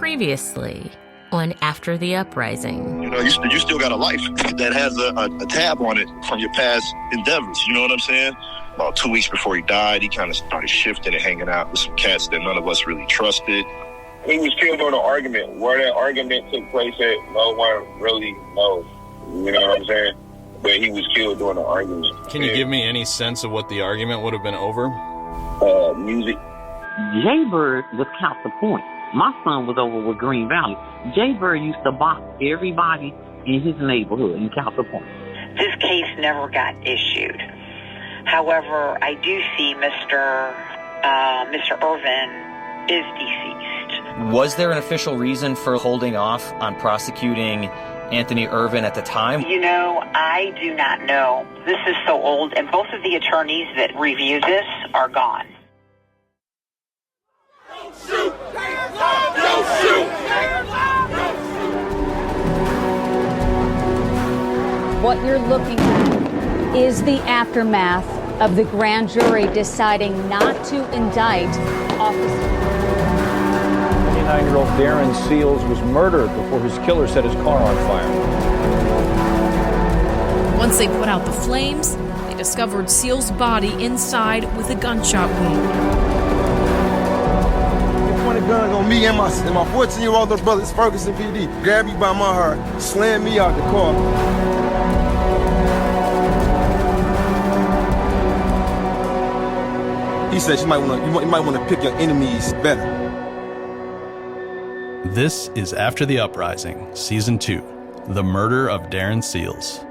Previously on After the Uprising. You know, you still got a life that has a tab on it from your past endeavors. You know what I'm saying? About 2 weeks before he died, he kind of started shifting and hanging out with some cats that none of us really trusted. He was killed during an argument. Where that argument took place at, no one really knows. You know what I'm saying? But he was killed during an argument. Can you give me any sense of what the argument would have been over? Music. Jaybird was counterpoint. My son was over with Green Valley. Jaybird used to box everybody in his neighborhood in Counterpoint. This case never got issued. However, I do see Mr. Irvin is deceased. Was there an official reason for holding off on prosecuting Anthony Irvin at the time? You know, I do not know. This is so old, and both of the attorneys that review this are gone. Don't shoot! Don't shoot! What you're looking at is the aftermath of the grand jury deciding not to indict Officer. 29-year-old Darren Seals was murdered before his killer set his car on fire. Once they put out the flames, they discovered Seals' body inside with a gunshot wound. A gun on me and my 14-year-old little brother, it's Ferguson PD. Grabbed me by my heart, slammed me out the car. He said you might want to pick your enemies better. This is After the Uprising, Season 2, The Murder of Darren Seals.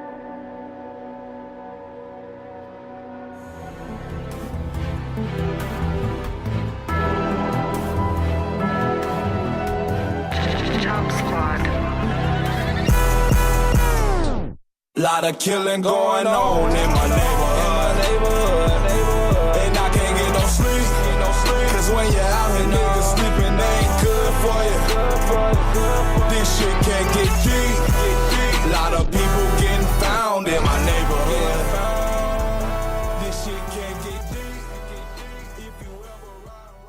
Lot of killing going on in my neighborhood. And I can't get no sleep. Cause when you're out here, niggas sleeping, they ain't good for you. This shit can't get deep. Lot of people getting found in my neighborhood. This shit can't get deep. If you ever ride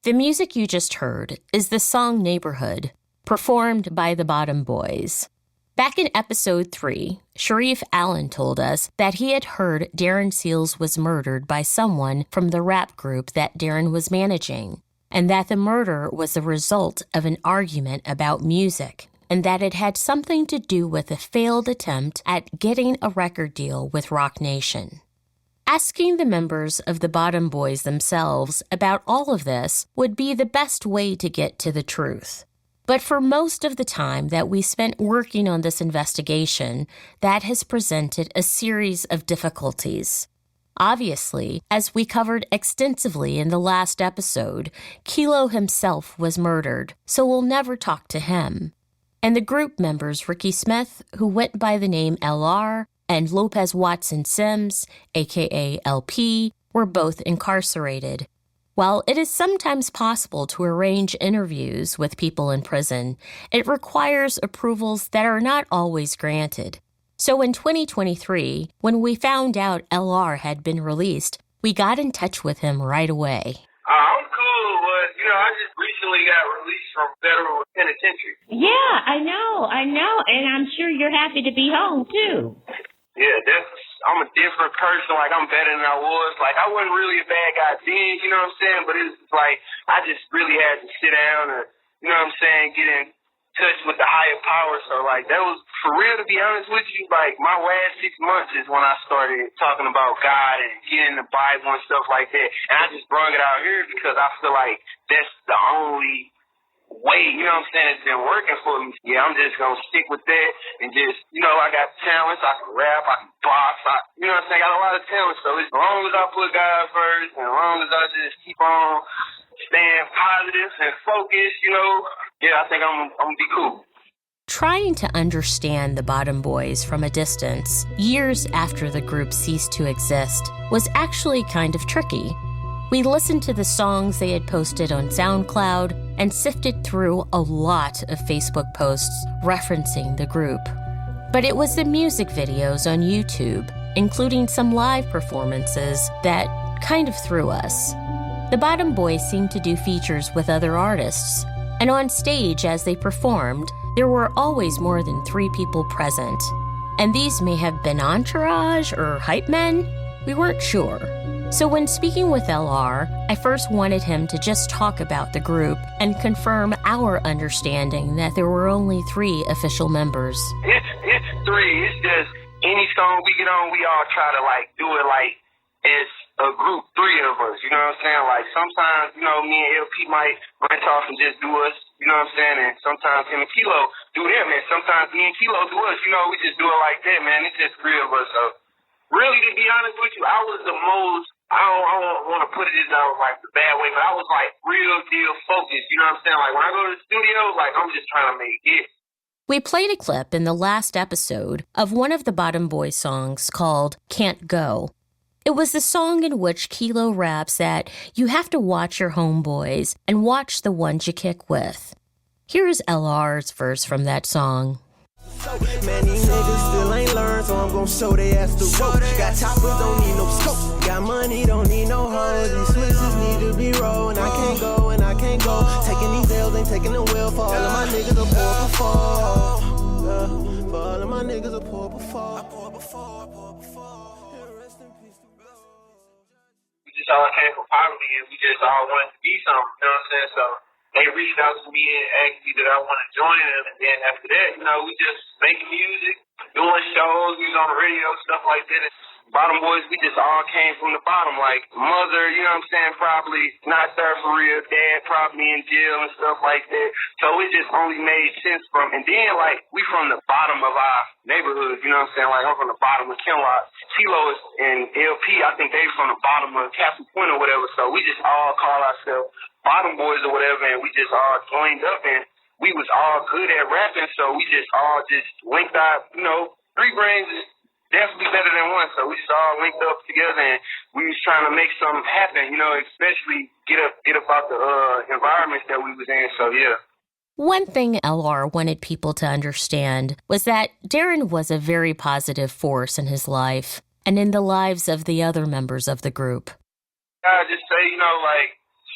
The music you just heard is the song Neighborhood, performed by the Bottom Boyz. Back in episode 3, Sharif Allen told us that he had heard Darren Seals was murdered by someone from the rap group that Darren was managing, and that the murder was the result of an argument about music, and that it had something to do with a failed attempt at getting a record deal with Roc Nation. Asking the members of the Bottom Boyz themselves about all of this would be the best way to get to the truth. But for most of the time that we spent working on this investigation, that has presented a series of difficulties. Obviously, as we covered extensively in the last episode, Kilo himself was murdered, so we'll never talk to him. And the group members Ricky Smith, who went by the name LR, and Lopez Watson Sims, aka LP, were both incarcerated. While it is sometimes possible to arrange interviews with people in prison, it requires approvals that are not always granted. So in 2023, when we found out LR had been released, we got in touch with him right away. I'm cool, but, I just recently got released from federal penitentiary. Yeah, I know, and I'm sure you're happy to be home, too. Yeah, I'm a different person. Like, I'm better than I was. Like, I wasn't really a bad guy then, you know what I'm saying? But it's like, I just really had to sit down and, get in touch with the higher power. So, like, that was, for real, to be honest with you, like, my last 6 months is when I started talking about God and getting the Bible and stuff like that. And I just brought it out here because I feel like that's the only way, it's been working for me. Yeah, I'm just going to stick with that and just, I got talents, I can rap, I can box, I got a lot of talent. So as long as I put God first, and as long as I just keep on staying positive and focused, I think I'm going to be cool. Trying to understand the Bottom Boyz from a distance, years after the group ceased to exist, was actually kind of tricky. We listened to the songs they had posted on SoundCloud and sifted through a lot of Facebook posts referencing the group. But it was the music videos on YouTube, including some live performances, that kind of threw us. The Bottom Boys seemed to do features with other artists, and on stage as they performed, there were always more than 3 people present. And these may have been entourage or hype men, we weren't sure. So when speaking with LR, I first wanted him to just talk about the group and confirm our understanding that there were only 3 official members. It's 3. It's just any song we get on, we all try to do it as a group, 3 of us. You know what I'm saying? Like sometimes, me and LP might branch off and just do us. You know what I'm saying? And sometimes him and Kilo do them, and sometimes me and Kilo do us. We just do it like that, man. It's just 3 of us. So really, to be honest with you, I was the most. I don't want to put it in the bad way, but I was real deal focused. You know what I'm saying? When I go to the studio, I'm just trying to make it. We played a clip in the last episode of one of the Bottom Boys songs called Can't Go. It was the song in which Kilo raps that you have to watch your homeboys and watch the ones you kick with. Here's LR's verse from that song. Man, these niggas still ain't learned, so I'm gon' show they ass the rope. Got choppers, don't need no scope. Got money, don't need no hoes. These switches need to be rolled, and I can't go, Taking these L's, ain't taking the wheel. For all of my niggas, I pour before. For all of my niggas, I pour before. We just all came from poverty, and we just all wanted to be something, you know what I'm saying? So they reached out to me and asked me that I want to join them, and then after that, we just making music, doing shows, we was on the radio, stuff like that. Bottom Boys, we just all came from the bottom, mother, you know what I'm saying, probably not there for real, dad probably in jail and stuff like that. So it just only made sense and then we from the bottom of our neighborhood, you know what I'm saying, I'm from the bottom of Kenlock. Tilo and LP, I think they from the bottom of Castle Point or whatever, so we just all call ourselves Bottom Boys or whatever, and we just all joined up, and we was all good at rapping, so we just all linked our, 3 brains is definitely better than 1, so we just all linked up together, and we was trying to make something happen, especially get up out the environment that we was in, so yeah. One thing LR wanted people to understand was that Darren was a very positive force in his life and in the lives of the other members of the group. I just say,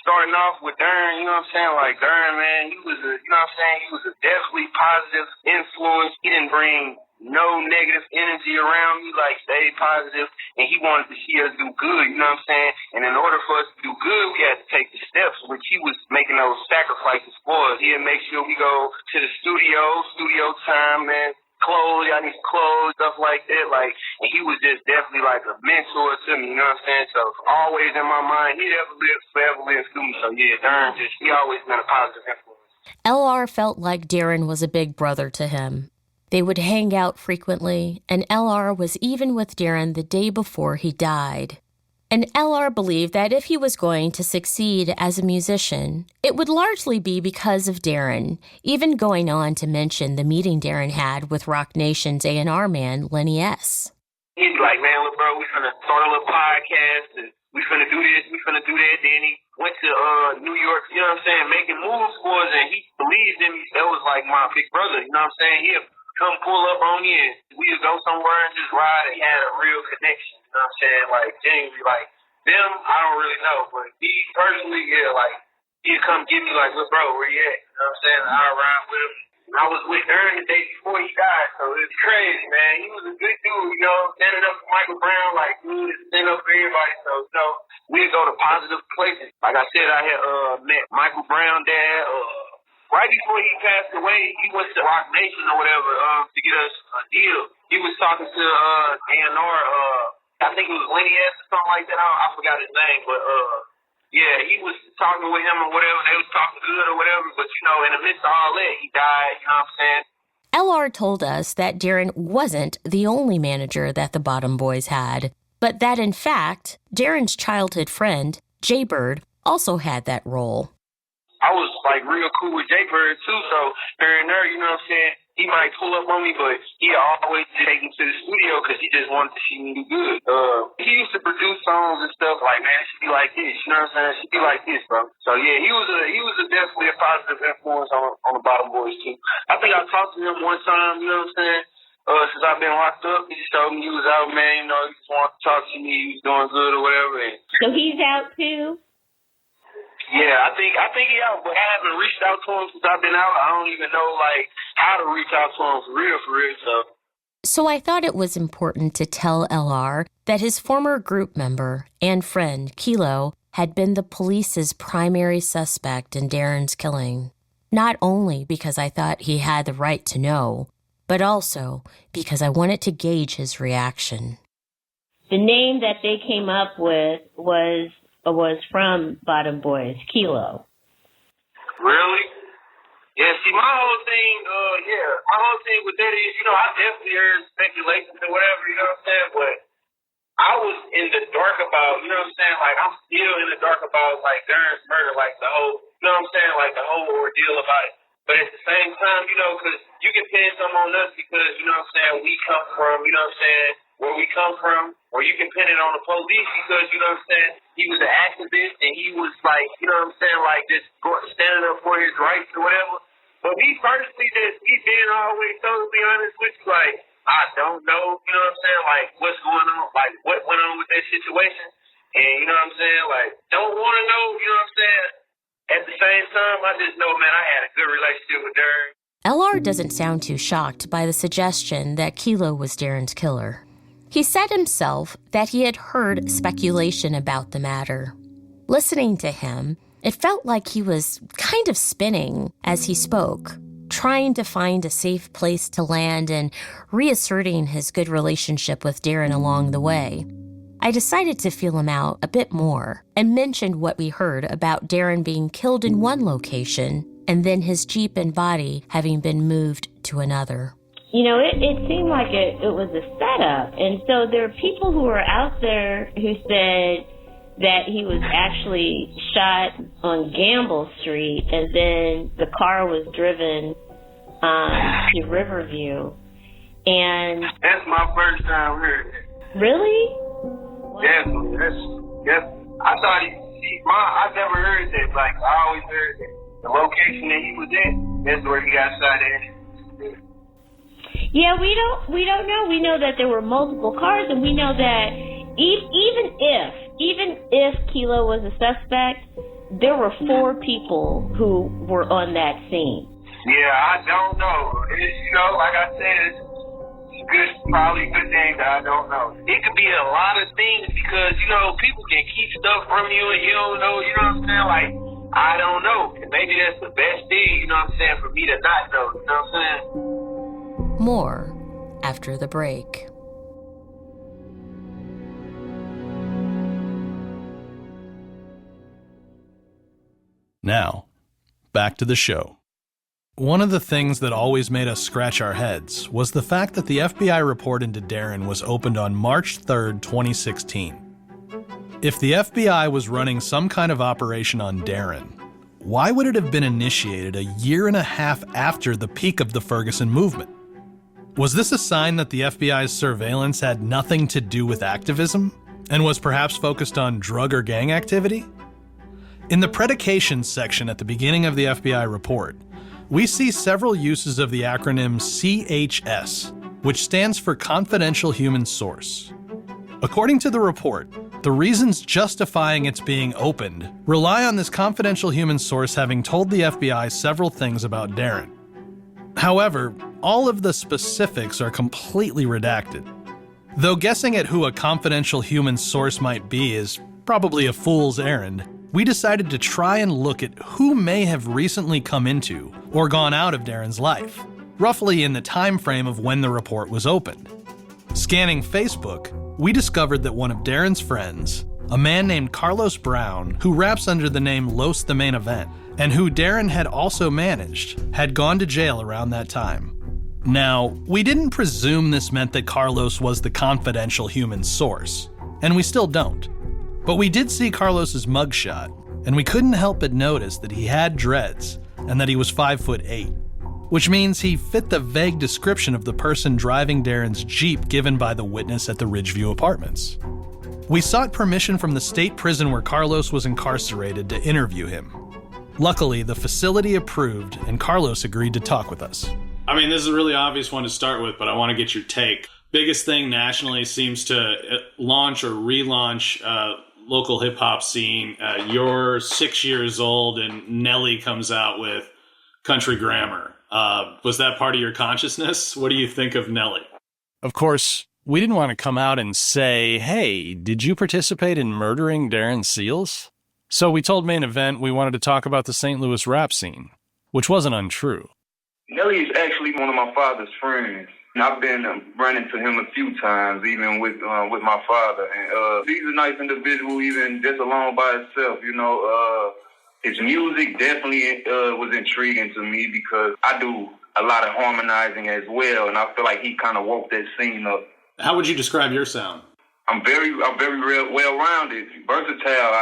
starting off with Darren, you know what I'm saying? Darren, man, he was he was a definitely positive influence. He didn't bring no negative energy around me, stayed positive, and he wanted to see us do good, you know what I'm saying? And in order for us to do good, we had to take the steps, which he was making those sacrifices for us. He'd make sure we go to the studio time, man, clothes, I need clothes, stuff like that, and he was just definitely a mentor to me, you know what I'm saying? So always in my mind, he ever lived, forever lived through me. So yeah, Darren he always been a positive influence. LR felt like Darren was a big brother to him. They would hang out frequently, and LR was even with Darren the day before he died. And LR believed that if he was going to succeed as a musician, it would largely be because of Darren, even going on to mention the meeting Darren had with Rock Nation's A&R man, Lenny S. He'd be like, man, look, bro, we finna start a little podcast, and we finna do this, we finna do that. Then he went to New York, you know what I'm saying, making moves for us, and he believed in me. That was my big brother, you know what I'm saying? He'd come pull up on you, and we'd go somewhere and just ride, and he had a real connection, you know what I'm saying? Genuinely, them, I don't really know, but me personally, yeah, he'd come get me look, bro, where you at? You know what I'm saying? I'd ride with him. I was with Darren the day before he died, so it's crazy, man. He was a good dude, standing up for Michael Brown, dude, stand up for everybody, so, we'd go to positive places. Like I said, I had met Michael Brown dad, right before he passed away, he went to Rock Nation or whatever to get us a deal. He was talking to A&R, I think it was Lenny S or something like that. I forgot his name, but yeah, he was talking with him or whatever. They was talking good or whatever, but in the midst of all that, he died, you know what I'm saying? LR told us that Darren wasn't the only manager that the Bottom Boys had, but that in fact, Darren's childhood friend, Jaybird, also had that role. I was real cool with Jaybird too, so here and there, you know what I'm saying? He might pull up on me, but he always take me to the studio because he just wanted to see me do good. He used to produce songs and stuff man, it should be like this, you know what I'm saying? It should be like this, bro. So yeah, he was definitely a positive influence on the Bottom Boys too. I think I talked to him one time, you know what I'm saying? Since I've been locked up, he just told me he was out, man, he just wanted to talk to me, he was doing good or whatever. So he's out too? Yeah, I think he out, but I haven't reached out to him since I've been out. I don't even know, like, how to reach out to him for real, So I thought it was important to tell LR that his former group member and friend, Kilo, had been the police's primary suspect in Darren's killing. Not only because I thought he had the right to know, but also because I wanted to gauge his reaction. The name that they came up with was from Bottom Boyz, Kilo. Really? Yeah, see, my whole thing with that is, I definitely heard speculations or whatever, you know what I'm saying? But I was in the dark about, you know what I'm saying? Like, I'm still in the dark about, like, Darren's murder, like, the whole, you know what I'm saying? Like, the whole ordeal about it. But at the same time, because you can pin something on us because, you know what I'm saying, we come from, you know what I'm saying, where we come from, or you can pin it on the police because, you know what I'm saying, he was an activist and he was like, you know what I'm saying, like just standing up for his rights or whatever. But me personally, me being always totally honest with you, like, I don't know, you know what I'm saying, like what's going on, like what went on with that situation. And you know what I'm saying, like, don't want to know, you know what I'm saying. At the same time, I just know, man, I had a good relationship with Darren. LR doesn't sound too shocked by the suggestion that Kilo was Darren's killer. He said himself that he had heard speculation about the matter. Listening to him, it felt like he was kind of spinning as he spoke, trying to find a safe place to land and reasserting his good relationship with Darren along the way. I decided to feel him out a bit more and mentioned what we heard about Darren being killed in one location and then his Jeep and body having been moved to another. It seemed like it was a setup. And so there are people who are out there who said that he was actually shot on Gamble Street and then the car was driven to Riverview. And that's my first time hearing it. Really? Yes. I thought I never heard that. Like, I always heard that the location that he was in, that's where he got shot at. Yeah, we don't know. We know that there were multiple cars, and we know that even if Kilo was a suspect, there were 4 people who were on that scene. Yeah, I don't know. Like I said, it's probably a good thing that I don't know. It could be a lot of things because, people can keep stuff from you and you don't know, you know what I'm saying? Like, I don't know. And maybe that's the best thing, you know what I'm saying, for me to not know, you know what I'm saying? More after the break. Now, back to the show. One of the things that always made us scratch our heads was the fact that the FBI report into Darren was opened on March 3rd, 2016. If the FBI was running some kind of operation on Darren, why would it have been initiated a year and a half after the peak of the Ferguson movement? Was this a sign that the FBI's surveillance had nothing to do with activism and was perhaps focused on drug or gang activity? In the predications section at the beginning of the FBI report, we see several uses of the acronym CHS, which stands for Confidential Human Source. According to the report, the reasons justifying its being opened rely on this confidential human source having told the FBI several things about Darren. However, all of the specifics are completely redacted. Though guessing at who a confidential human source might be is probably a fool's errand, we decided to try and look at who may have recently come into or gone out of Darren's life, roughly in the time frame of when the report was opened. Scanning Facebook, we discovered that one of Darren's friends, a man named Carlos Brown, who raps under the name Los the Main Event, and who Darren had also managed, had gone to jail around that time. Now, we didn't presume this meant that Carlos was the confidential human source, and we still don't. But we did see Carlos's mugshot, and we couldn't help but notice that he had dreads and that he was 5'8", which means he fit the vague description of the person driving Darren's Jeep given by the witness at the Ridgeview Apartments. We sought permission from the state prison where Carlos was incarcerated to interview him. Luckily, the facility approved, and Carlos agreed to talk with us. I mean, this is a really obvious one to start with, but I want to get your take. Biggest thing nationally seems to launch or relaunch local hip hop scene. You're 6 years old, and Nelly comes out with Country Grammar. Was that part of your consciousness? What do you think of Nelly? Of course, we didn't want to come out and say, hey, did you participate in murdering Darren Seals? So we told Main Event we wanted to talk about the St. Louis rap scene, which wasn't untrue. Nelly is actually one of my father's friends. I've been running to him a few times, even with my father. And he's a nice individual, even just alone by himself. You know, his music definitely was intriguing to me because I do a lot of harmonizing as well, and I feel like he kind of woke that scene up. How would you describe your sound? I'm very well-rounded, versatile.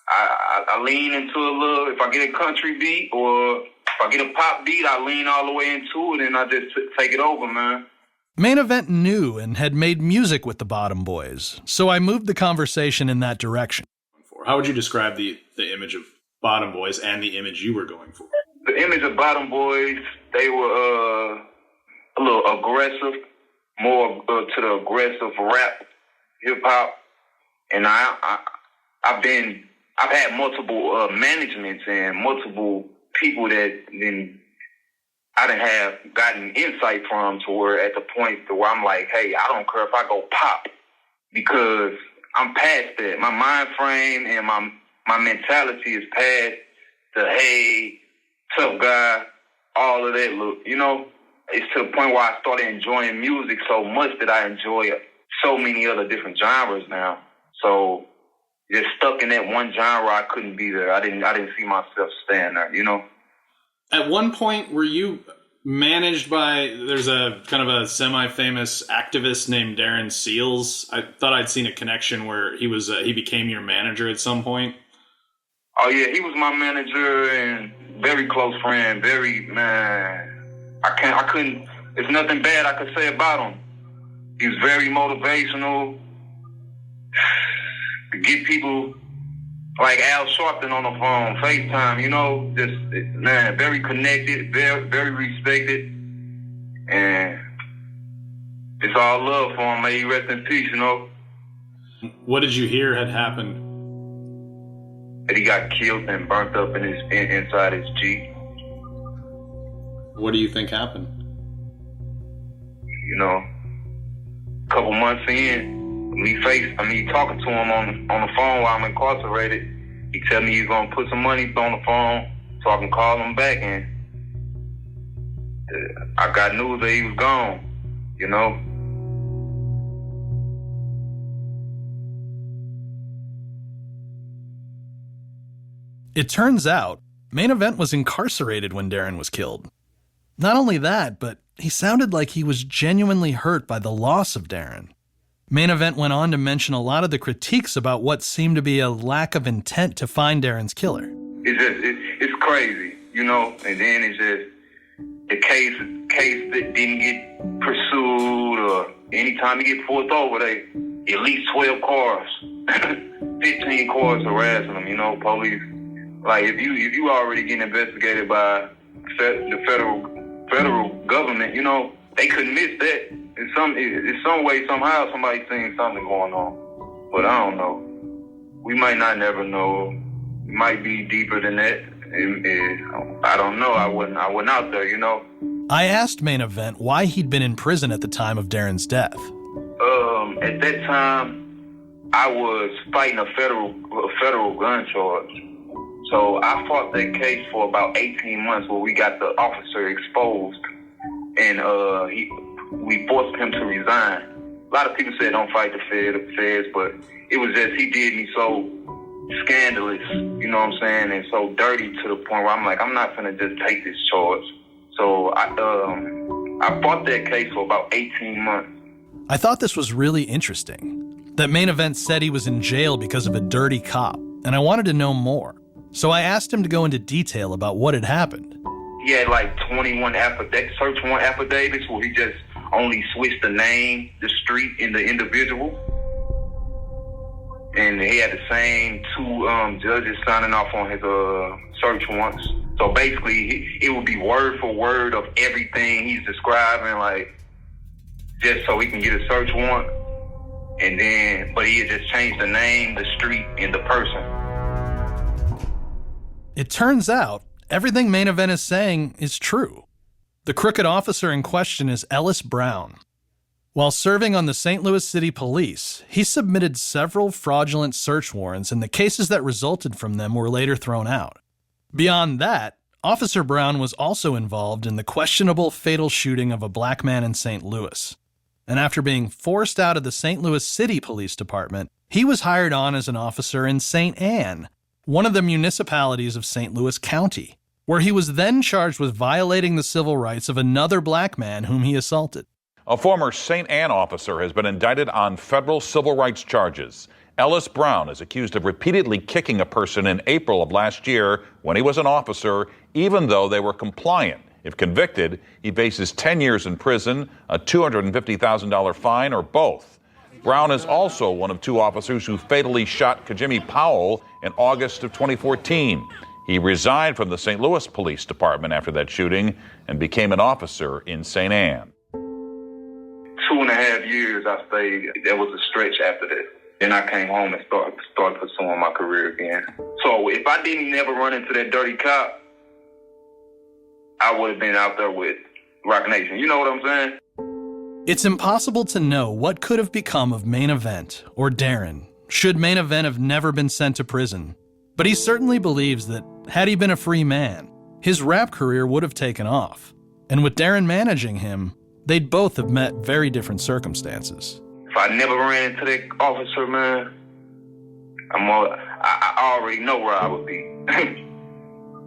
I lean into a little. If I get a country beat or if I get a pop beat, I lean all the way into it, and I just take it over, man. Main Event knew and had made music with the Bottom Boyz, so I moved the conversation in that direction. How would you describe the image of Bottom Boyz and the image you were going for? The image of Bottom Boyz, they were a little aggressive, more to the aggressive rap, hip-hop, and I've had multiple managements and multiple people that I didn't have gotten insight from to where at the point to where I'm like, hey, I don't care if I go pop because I'm past that. My mind frame and my mentality is past the, hey, tough guy, all of that look, you know? It's to the point where I started enjoying music so much that I enjoy so many other different genres now. So just stuck in that one genre, I couldn't be there. I didn't see myself staying there, you know? At one point, were you managed by, there's a kind of a semi-famous activist named Darren Seals. I thought I'd seen a connection where he became your manager at some point. Oh yeah, he was my manager and very close friend, I couldn't, there's nothing bad I could say about him. He was very motivational. To get people like Al Sharpton on the phone, FaceTime, you know, just, man, very connected, very, very respected. And it's all love for him. May he rest in peace, you know. What did you hear had happened? That he got killed and burnt up inside his Jeep. What do you think happened? You know, a couple months in, talking to him on the phone while I'm incarcerated. He tell me he's gonna put some money on the phone so I can call him back, and I got news that he was gone, you know. It turns out, Main Event was incarcerated when Darren was killed. Not only that, but he sounded like he was genuinely hurt by the loss of Darren. Main Event went on to mention a lot of the critiques about what seemed to be a lack of intent to find Darren's killer. It's crazy, you know, and then it's just the case that didn't get pursued, or anytime you get pulled over, they at least 12 cars, 15 cars harassing them, you know, police. Like if you already getting investigated by the federal government, you know, they couldn't miss that. In some way, somehow, somebody's seeing something going on. But I don't know. We might not never know. It might be deeper than that. I don't know. I wasn't out there, you know. I asked Main Event why he'd been in prison at the time of Darren's death. At that time, I was fighting a federal gun charge. So I fought that case for about 18 months where we got the officer exposed, and we forced him to resign. A lot of people said don't fight the feds, but it was just he did me so scandalous, you know what I'm saying, and so dirty to the point where I'm like, I'm not gonna just take this charge. So I fought that case for about 18 months. I thought this was really interesting, that Main Event said he was in jail because of a dirty cop, and I wanted to know more. So I asked him to go into detail about what had happened. He had like 21 search warrant affidavits where he just only switched the name, the street, and the individual. And he had the same two judges signing off on his search warrants. So basically, it would be word for word of everything he's describing, like, just so he can get a search warrant. And then, but he had just changed the name, the street, and the person. It turns out everything Main Event is saying is true. The crooked officer in question is Ellis Brown. While serving on the St. Louis City Police, he submitted several fraudulent search warrants, and the cases that resulted from them were later thrown out. Beyond that, Officer Brown was also involved in the questionable fatal shooting of a black man in St. Louis. And after being forced out of the St. Louis City Police Department, he was hired on as an officer in St. Anne, one of the municipalities of St. Louis County, where he was then charged with violating the civil rights of another black man whom he assaulted. A former St. Anne officer has been indicted on federal civil rights charges. Ellis Brown is accused of repeatedly kicking a person in April of last year when he was an officer, even though they were compliant. If convicted, he faces 10 years in prison, a $250,000 fine, or both. Brown is also one of two officers who fatally shot Kajimi Powell in August of 2014. He resigned from the St. Louis Police Department after that shooting and became an officer in St. Anne. 2.5 years I stayed. There was a stretch after that. Then I came home and started pursuing my career again. So if I didn't never run into that dirty cop, I would have been out there with Rock Nation. You know what I'm saying? It's impossible to know what could have become of Main Event or Darren should Main Event have never been sent to prison. But he certainly believes that had he been a free man, his rap career would have taken off. And with Darren managing him, they'd both have met very different circumstances. If I never ran into that officer, man, I already know where I would be.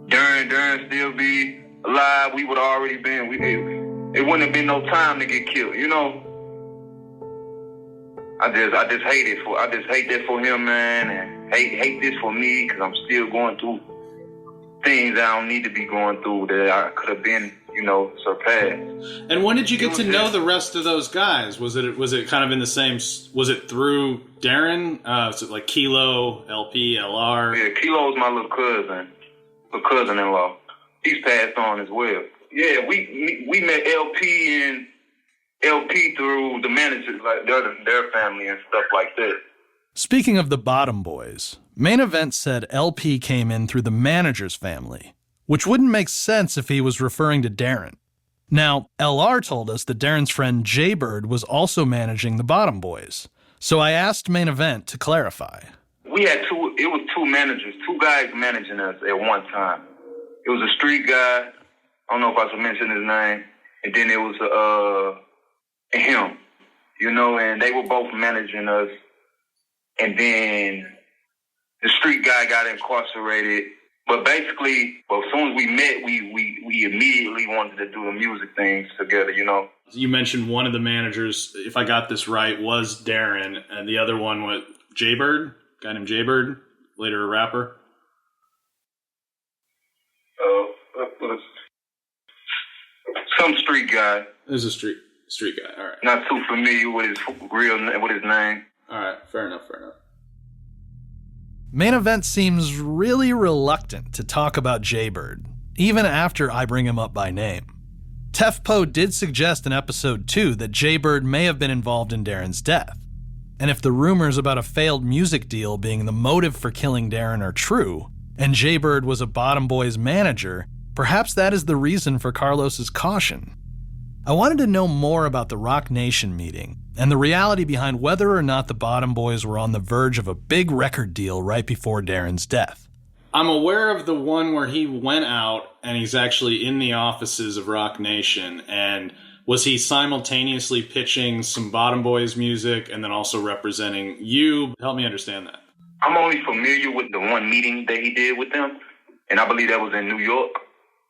Darren still be alive. We would have already been. It wouldn't have been no time to get killed, you know. I just hate it I just hate that for him, man, and hate this for me because I'm still going through things I don't need to be going through that I could have been, you know, surpassed. And when did you get to know the rest of those guys? Was it kind of in the same? Was it through Darren? Was it like Kilo, LP, LR? Yeah, Kilo's my little cousin-in-law. He's passed on as well. Yeah, we met LP through the managers, like their family and stuff like that. Speaking of the Bottom Boyz, Main Event said LP came in through the manager's family, which wouldn't make sense if he was referring to Darren. Now, LR told us that Darren's friend Jaybird was also managing the Bottom Boyz, so I asked Main Event to clarify. It was two managers, two guys managing us at one time. It was a street guy, I don't know if I should mention his name, and then it was him, you know, and they were both managing us. And then the street guy got incarcerated. But basically, as soon as we met, we immediately wanted to do the music things together, you know. You mentioned one of the managers, if I got this right, was Darren, and the other one was Jaybird, a guy named Jaybird, later a rapper. Some street guy. There's a street guy, all right. Not too familiar with his name. All right, fair enough. Main Event seems really reluctant to talk about Jaybird, even after I bring him up by name. Tef Poe did suggest in episode 2 that Jaybird may have been involved in Darren's death. And if the rumors about a failed music deal being the motive for killing Darren are true, and Jaybird was a Bottom Boyz manager, perhaps that is the reason for Carlos's caution. I wanted to know more about the Rock Nation meeting and the reality behind whether or not the Bottom Boyz were on the verge of a big record deal right before Darren's death. I'm aware of the one where he went out and he's actually in the offices of Rock Nation. And was he simultaneously pitching some Bottom Boyz music and then also representing you? Help me understand that. I'm only familiar with the one meeting that he did with them, and I believe that was in New York.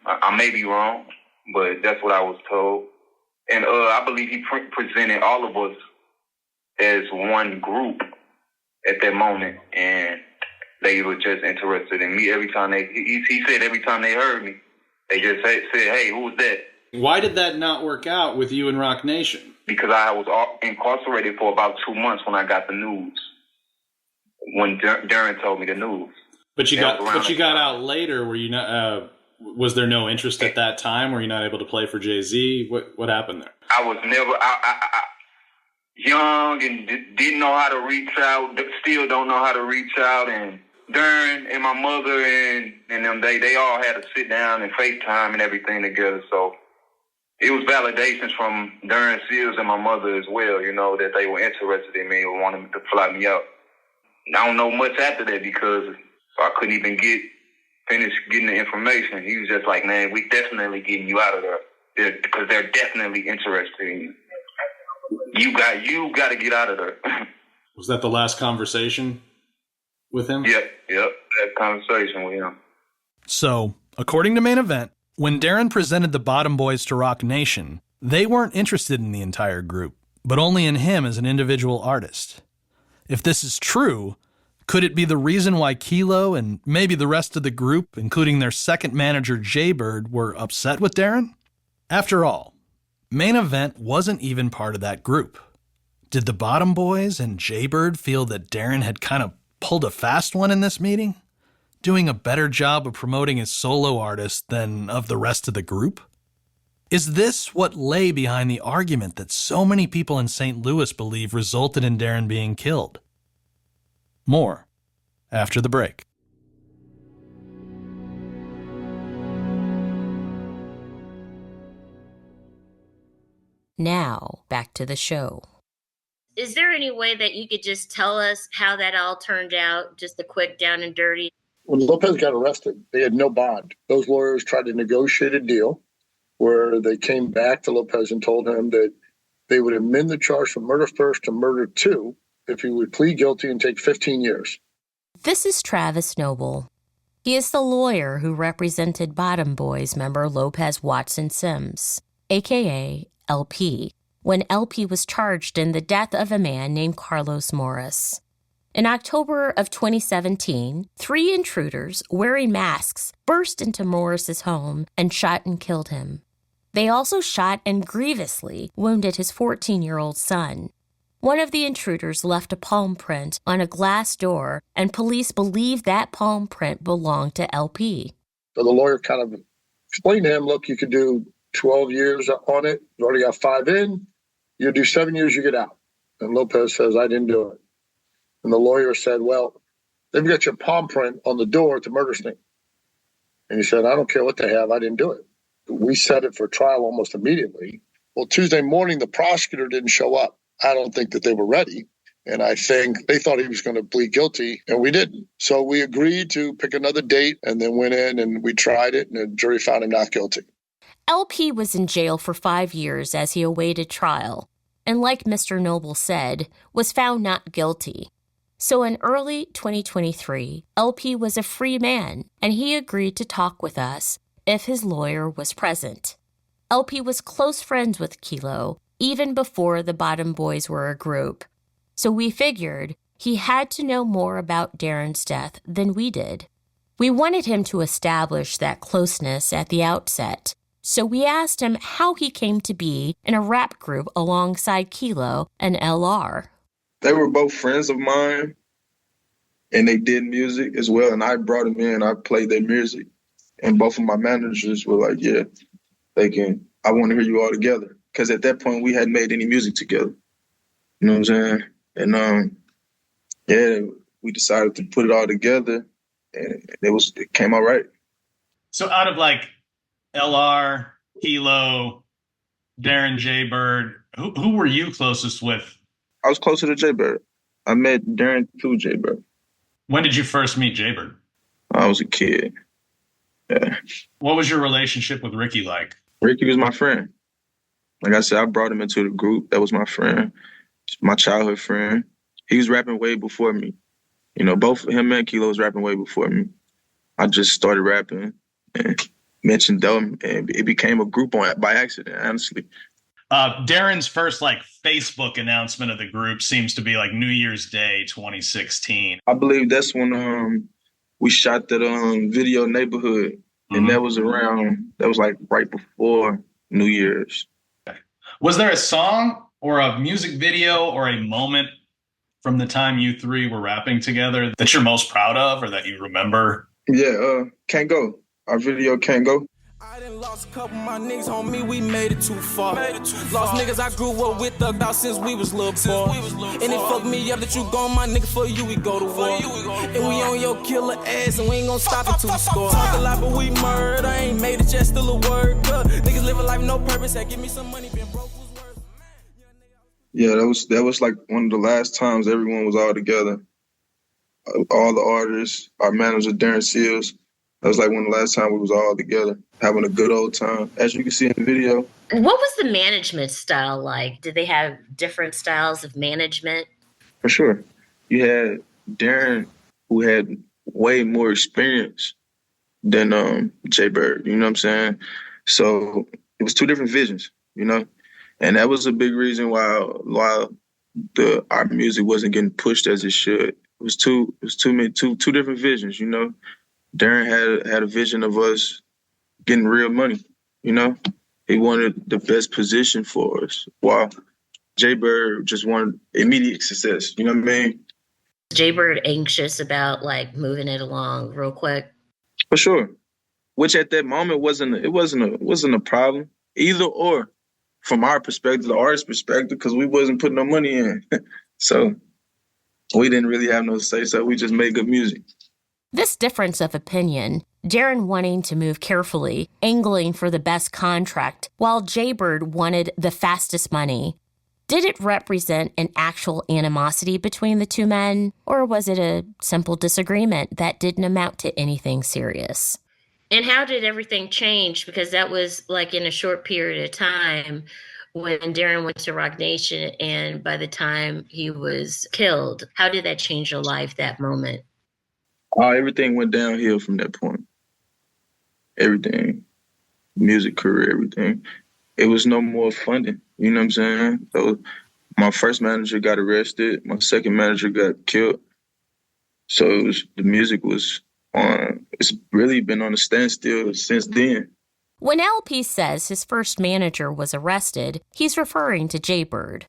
I may be wrong, but that's what I was told. And I believe he presented all of us as one group at that moment, and they were just interested in me. Every time he said every time they heard me, they just said, "Hey, who was that?" Why did that not work out with you and Rock Nation? Because I was incarcerated for about 2 months when I got the news. When Darren told me the news. But you got out later. Were you not? Was there no interest at that time? Were you not able to play for Jay-Z? What happened there? I was never. young and didn't know how to reach out, still don't know how to reach out. And Darren and my mother and them, they all had to sit down and FaceTime and everything together. So it was validations from Darren Seals and my mother as well, you know, that they were interested in me and wanted to fly me out. I don't know much after that because I couldn't even finish getting the information. He was just like, man, we definitely getting you out of there because they're definitely interested in you. You got to get out of there. Was that the last conversation with him? Yep, that conversation with him. So, according to Main Event, when Darren presented the Bottom Boyz to Rock Nation, they weren't interested in the entire group, but only in him as an individual artist. If this is true, could it be the reason why Kilo and maybe the rest of the group, including their second manager Jaybird, were upset with Darren? After all, Main Event wasn't even part of that group. Did the Bottom Boyz and Jaybird feel that Darren had kind of pulled a fast one in this meeting, doing a better job of promoting his solo artist than of the rest of the group? Is this what lay behind the argument that so many people in St. Louis believe resulted in Darren being killed? More after the break. Now, back to the show. Is there any way that you could just tell us how that all turned out, just a quick down and dirty? When Lopez got arrested, they had no bond. Those lawyers tried to negotiate a deal where they came back to Lopez and told him that they would amend the charge from murder first to murder two if he would plead guilty and take 15 years. This is Travis Noble. He is the lawyer who represented Bottom Boyz member Lopez Watson Sims, a.k.a. LP, when LP was charged in the death of a man named Carlos Morris. In October of 2017, 3 intruders wearing masks burst into Morris's home and shot and killed him. They also shot and grievously wounded his 14-year-old son. One of the intruders left a palm print on a glass door, and police believe that palm print belonged to LP. So the lawyer kind of explained to him, look, you could do 12 years on it. You already got 5 in. You do 7 years, you get out. And Lopez says, I didn't do it. And the lawyer said, well, they've got your palm print on the door at the murder scene. And he said, I don't care what they have. I didn't do it. We set it for trial almost immediately. Well, Tuesday morning, the prosecutor didn't show up. I don't think that they were ready. And I think they thought he was going to plead guilty, and we didn't. So we agreed to pick another date and then went in and we tried it, and the jury found him not guilty. LP was in jail for 5 years as he awaited trial, and like Mr. Noble said, was found not guilty. So in early 2023, LP was a free man, and he agreed to talk with us if his lawyer was present. LP was close friends with Kilo, even before the Bottom Boyz were a group. So we figured he had to know more about Darren's death than we did. We wanted him to establish that closeness at the outset. So we asked him how he came to be in a rap group alongside Kilo and LR. They were both friends of mine, and they did music as well. And I brought them in. I played their music. And both of my managers were like, yeah, I want to hear you all together. Because at that point, we hadn't made any music together. You know what I'm saying? And, we decided to put it all together, and it came out right. So out of like LR, Kilo, Darren, Jaybird, who were you closest with? I was closer to Jaybird. I met Darren through Jaybird. When did you first meet Jaybird? I was a kid. Yeah. What was your relationship with Ricky like? Ricky was my friend. Like I said, I brought him into the group. That was my friend, my childhood friend. He was rapping way before me. You know, both him and Kilo was rapping way before me. I just started rapping and mentioned them, and it became a group by accident, honestly. Darren's first Facebook announcement of the group seems to be New Year's Day 2016. I believe that's when we shot that video Neighborhood, and that was right before New Year's. Okay. Was there a song or a music video or a moment from the time you three were rapping together that you're most proud of or that you remember? Yeah, Can't Go. Our video Can't Go. I done lost a couple of my niggas on me, we made it too far. Lost niggas I grew up with, thugged out since we was little boys. And it fucked me up that you gone, my nigga, for you we go to war. And we on your killer ass, and we ain't gon' stop until we score. Talk a lot, but we murder, I ain't made it, just still a word. Niggas live a life no purpose, that give me some money, been broke was worth. Yeah, that was like one of the last times everyone was all together. All the artists, our manager, Darren Seals. That was like one of the last time we was all together, having a good old time. As you can see in the video. What was the management style like? Did they have different styles of management? For sure. You had Darren, who had way more experience than Jay Bird, you know what I'm saying? So it was two different visions, you know? And that was a big reason why our music wasn't getting pushed as it should. It was two different visions, you know? Darren had a vision of us getting real money, you know? He wanted the best position for us, while Jay Bird just wanted immediate success, you know what I mean? Jay Bird anxious about like moving it along real quick? For sure. Which at that moment wasn't a problem. Either or, from our perspective, the artist's perspective, because we wasn't putting no money in. So we didn't really have no say, so we just made good music. This difference of opinion, Darren wanting to move carefully, angling for the best contract, while Jay Bird wanted the fastest money. Did it represent an actual animosity between the two men, or was it a simple disagreement that didn't amount to anything serious? And how did everything change? Because that was like in a short period of time when Darren went to Roc Nation, and by the time he was killed, how did that change your life, that moment? Everything went downhill from that point. Everything. Music career, everything. It was no more funding. You know what I'm saying? So my first manager got arrested. My second manager got killed. So the music was on. It's really been on a standstill since then. When LP says his first manager was arrested, he's referring to Jay Bird.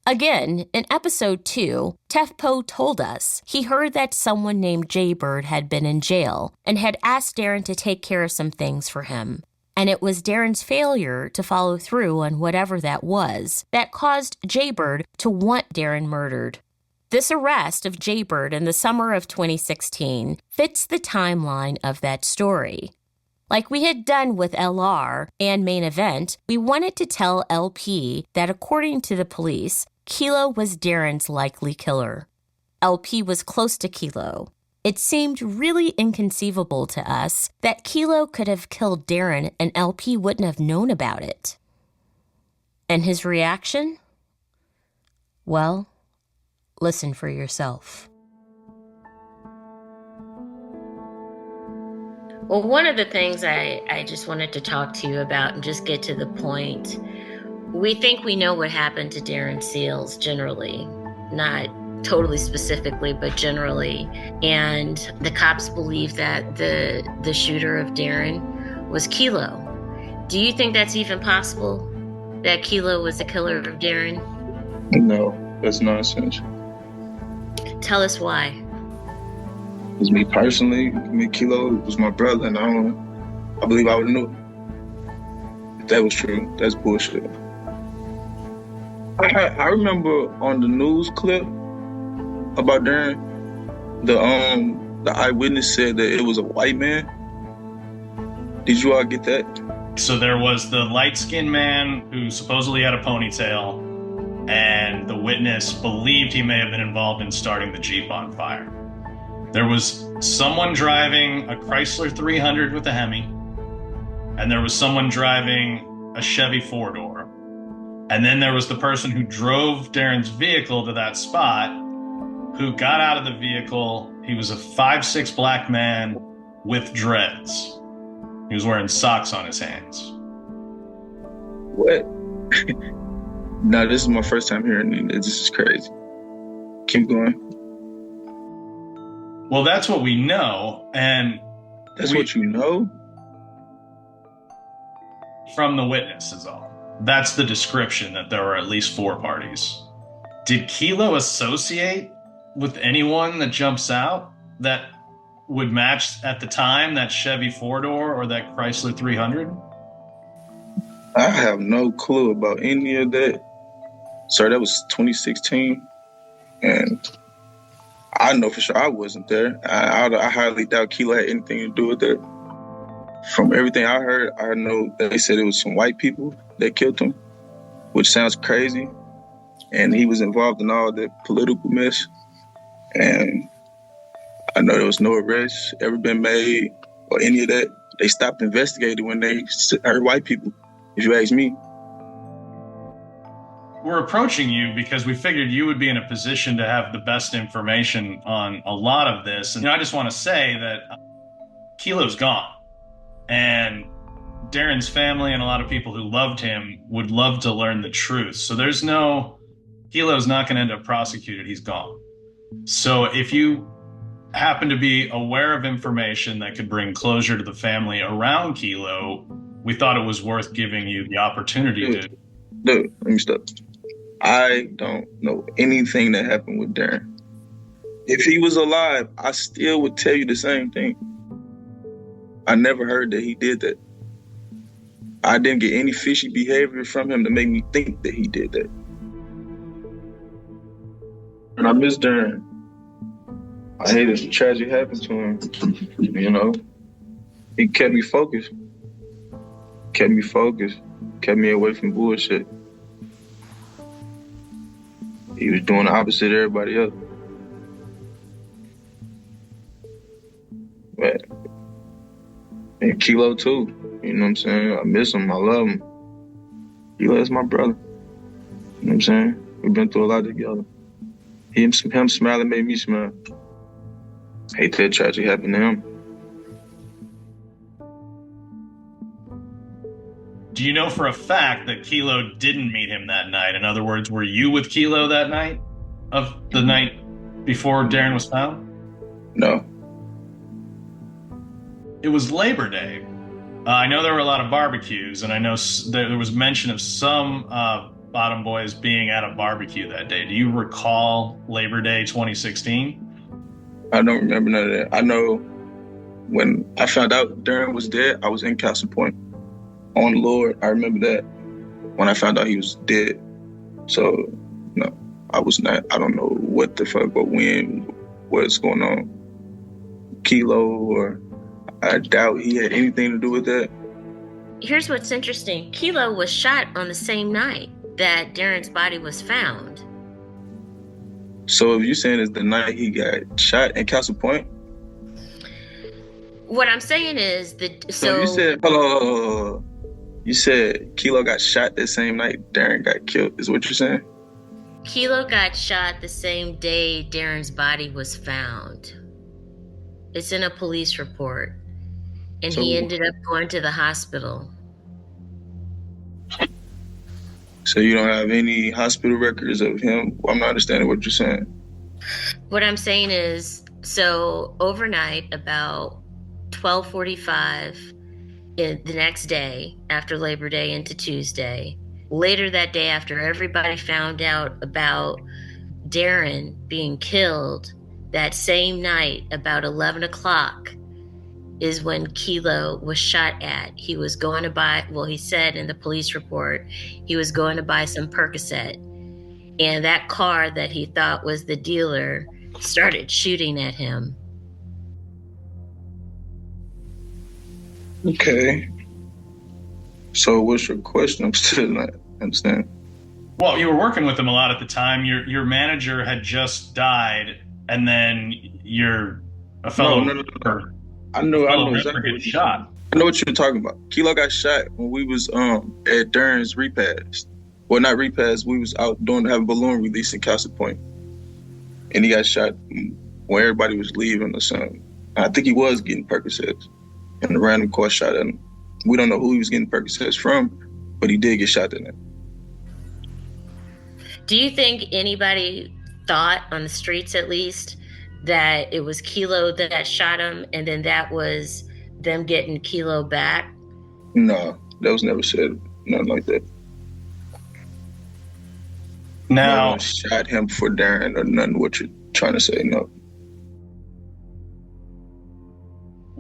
Again, in episode 2, Tefpo told us he heard that someone named Jay Bird had been in jail and had asked Darren to take care of some things for him. And it was Darren's failure to follow through on whatever that was that caused Jay Bird to want Darren murdered. This arrest of Jay Bird in the summer of 2016 fits the timeline of that story. Like we had done with LR and Main Event, we wanted to tell LP that according to the police, Kilo was Darren's likely killer. LP was close to Kilo. It seemed really inconceivable to us that Kilo could have killed Darren and LP wouldn't have known about it. And his reaction? Well, listen for yourself. Well, one of the things I just wanted to talk to you about and just get to the point, we think we know what happened to Darren Seals generally, not totally specifically, but generally. And the cops believe that the shooter of Darren was Kilo. Do you think that's even possible, that Kilo was the killer of Darren? No, that's nonsense. Tell us why. Because me personally, Kilo was my brother, and I believe I would have known. If that was true, that's bullshit. I remember on the news clip about Darren, the eyewitness said that it was a white man. Did you all get that? So there was the light-skinned man who supposedly had a ponytail, and the witness believed he may have been involved in starting the Jeep on fire. There was someone driving a Chrysler 300 with a Hemi, and there was someone driving a Chevy 4-door. And then there was the person who drove Darren's vehicle to that spot, who got out of the vehicle. He was a 5'6" black man with dreads. He was wearing socks on his hands. What? No, this is my first time hearing it. This is crazy. Keep going. Well, that's what we know, and... That's what you know? From the witness is all. That's the description, that there were at least 4 parties. Did Kilo associate with anyone that jumps out? That would match at the time that Chevy 4-door or that Chrysler 300? I have no clue about any of that. Sir, that was 2016. And I know for sure I wasn't there. I highly doubt Kilo had anything to do with that. From everything I heard, I know they said it was some white people that killed him, which sounds crazy. And he was involved in all the political mess. And I know there was no arrests ever been made or any of that. They stopped investigating when they heard white people, if you ask me. We're approaching you because we figured you would be in a position to have the best information on a lot of this. And I just want to say that Kilo's gone. And Darren's family and a lot of people who loved him would love to learn the truth. So Kilo's not going to end up prosecuted. He's gone. So if you happen to be aware of information that could bring closure to the family around Kilo, we thought it was worth giving you the opportunity to. Dude, let me stop. I don't know anything that happened with Darren. If he was alive, I still would tell you the same thing. I never heard that he did that. I didn't get any fishy behavior from him to make me think that he did that. And I miss Darren. I hate that the tragedy happened to him. You know, he kept me focused. Kept me away from bullshit. He was doing the opposite of everybody else. But, and Kilo too. You know what I'm saying? I miss him. I love him. Kilo is my brother. You know what I'm saying? We've been through a lot together. Him smiling made me smile. Hate that tragedy happened to him. Do you know for a fact that Kilo didn't meet him that night? In other words, were you with Kilo that night of the night before Darren was found? No. It was Labor Day. I know there were a lot of barbecues, and I know there was mention of some Bottom Boyz being at a barbecue that day. Do you recall Labor Day 2016? I don't remember none of that. I know when I found out Darren was dead, I was in Castle Point. On the Lord, I remember that when I found out he was dead. So, no, I was not. I don't know what the fuck or when, what's going on. Kilo, or I doubt he had anything to do with that. Here's what's interesting. Kilo was shot on the same night that Darren's body was found. So if you're saying it's the night he got shot in Castle Point? What I'm saying is that. So you said, hold on. You said Kilo got shot that same night Darren got killed, is what you're saying? Kilo got shot the same day Darren's body was found. It's in a police report. And he ended up going to the hospital. So you don't have any hospital records of him? Well, I'm not understanding what you're saying. What I'm saying is, so overnight, about 12:45, the next day, after Labor Day into Tuesday, later that day after everybody found out about Darren being killed, that same night, about 11 o'clock, is when Kilo was shot at. He was going to buy, well, he said in the police report, he was going to buy some Percocet. And that car that he thought was the dealer started shooting at him. Okay. So what's your question? I'm still not understanding. Well, you were working with him a lot at the time. Your manager had just died, and then a fellow... No. I know exactly what shot. I know what you're talking about. Kilo got shot when we was at Darren's repast. Well, not repast. We was out having a balloon release in Castle Point, and he got shot when everybody was leaving or something. I think he was getting Percocets, and a random car shot at him. We don't know who he was getting Percocets from, but he did get shot that night. Do you think anybody thought, on the streets at least, that it was Kilo that shot him, and then that was them getting Kilo back? No, that was never said. Nothing like that. Now, no one shot him for Darren or nothing. What you're trying to say? No.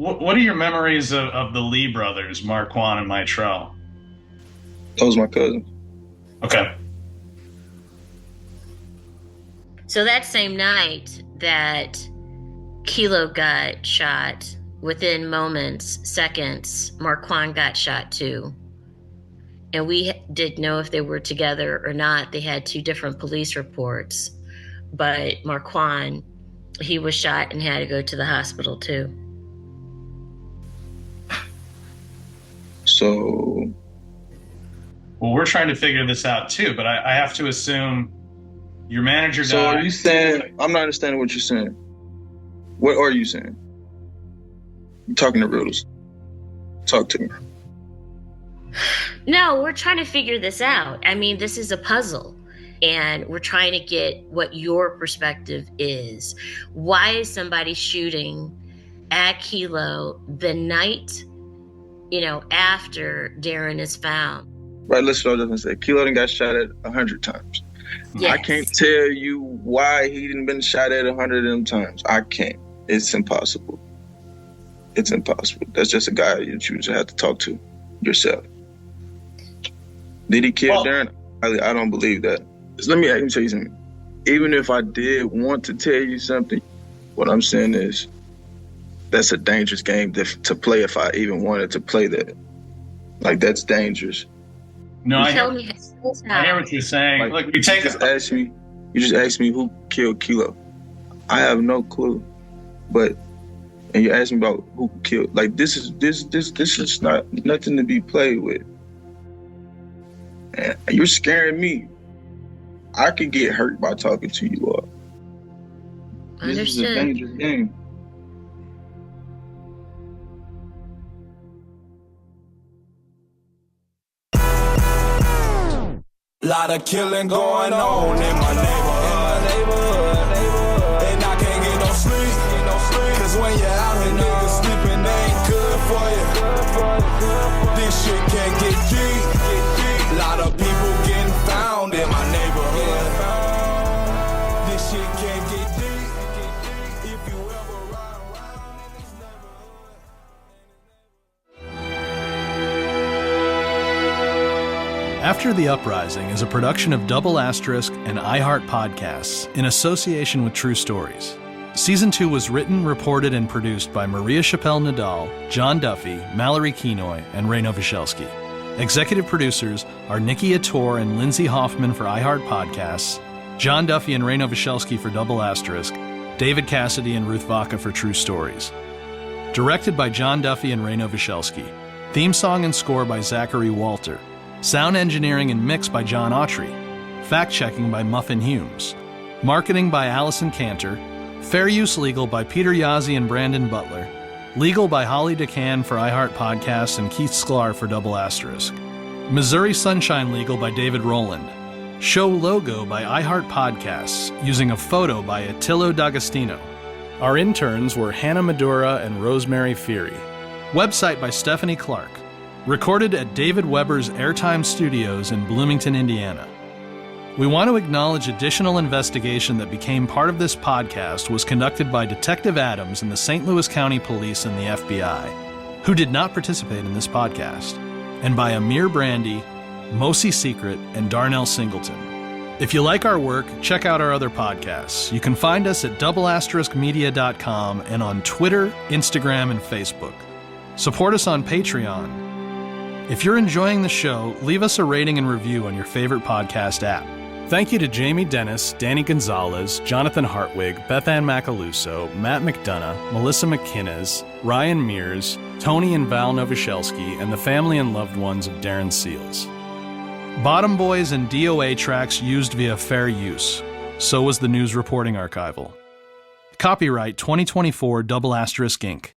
What are your memories of the Lee brothers, Marquand and Mitrell? That was my cousin. Okay. So that same night that Kilo got shot, within moments, seconds, Marquand got shot too. And we didn't know if they were together or not. They had two different police reports. But Marquand, he was shot and had to go to the hospital too. So... Well, we're trying to figure this out too, but I have to assume your manager died. So are you saying... I'm not understanding what you're saying. What are you saying? You're talking to riddles. Talk to me. No, we're trying to figure this out. I mean, this is a puzzle, and we're trying to get what your perspective is. Why is somebody shooting at Kilo the night, after Darren is found? Right, listen to what I was going to say. Kilo done got shot at 100 times. Yes. I can't tell you why he didn't been shot at 100 of them times. I can't. It's impossible. It's impossible. That's just a guy that you just have to talk to yourself. Did he kill Darren? I don't believe that. Let me tell you something. Even if I did want to tell you something, what I'm saying is that's a dangerous game to play if I even wanted to play that. Like, that's dangerous. No, I hear what you're saying. Like, Look, you just asked me who killed Kilo. I have no clue. And you asked me about who killed. Like, this is not nothing to be played with. And you're scaring me. I could get hurt by talking to you all. Understood. This is a dangerous game. Lot of killing going on in my neighborhood. And I can't get no sleep. Cause when you're out here, niggas sleeping, they ain't good for you. This shit can't get deep. Lot of people getting found in my neighborhood. This shit can't get deep. If you ever ride around in this neighborhood. After the Uprising is a production of Double Asterisk and iHeart Podcasts in association with True Stories. Season 2 was written, reported, and produced by Maria Chappelle Nadal, John Duffy, Mallory Kenoy, and Ray Novoselsky. Executive producers are Nikki Ator and Lindsay Hoffman for iHeart Podcasts, John Duffy and Ray Novoselsky for Double Asterisk, David Cassidy and Ruth Vaca for True Stories. Directed by John Duffy and Ray Novoselsky. Theme song and score by Zachary Walter. Sound engineering and mix by John Autry. Fact-checking by Muffin Humes. Marketing by Allison Cantor. Fair Use Legal by Peter Yazzie and Brandon Butler. Legal by Holly DeCann for iHeart Podcasts and Keith Sklar for Double Asterisk. Missouri Sunshine Legal by David Rowland. Show logo by iHeart Podcasts using a photo by Attilio D'Agostino. Our interns were Hannah Madura and Rosemary Feary. Website by Stephanie Clark. Recorded at David Weber's Airtime Studios in Bloomington, Indiana. We want to acknowledge additional investigation that became part of this podcast was conducted by Detective Adams in the St. Louis County Police and the FBI, who did not participate in this podcast, and by Amir Brandy, Mosi Secret, and Darnell Singleton. If you like our work, check out our other podcasts. You can find us at doubleasteriskmedia.com and on Twitter, Instagram, and Facebook. Support us on Patreon. If you're enjoying the show, leave us a rating and review on your favorite podcast app. Thank you to Jamie Dennis, Danny Gonzalez, Jonathan Hartwig, Bethann Macaluso, Matt McDonough, Melissa McInnes, Ryan Mears, Tony and Val Novoselsky, and the family and loved ones of Darren Seals. Bottom Boyz and DOA tracks used via fair use. So was the news reporting archival. Copyright 2024 Double Asterisk Inc.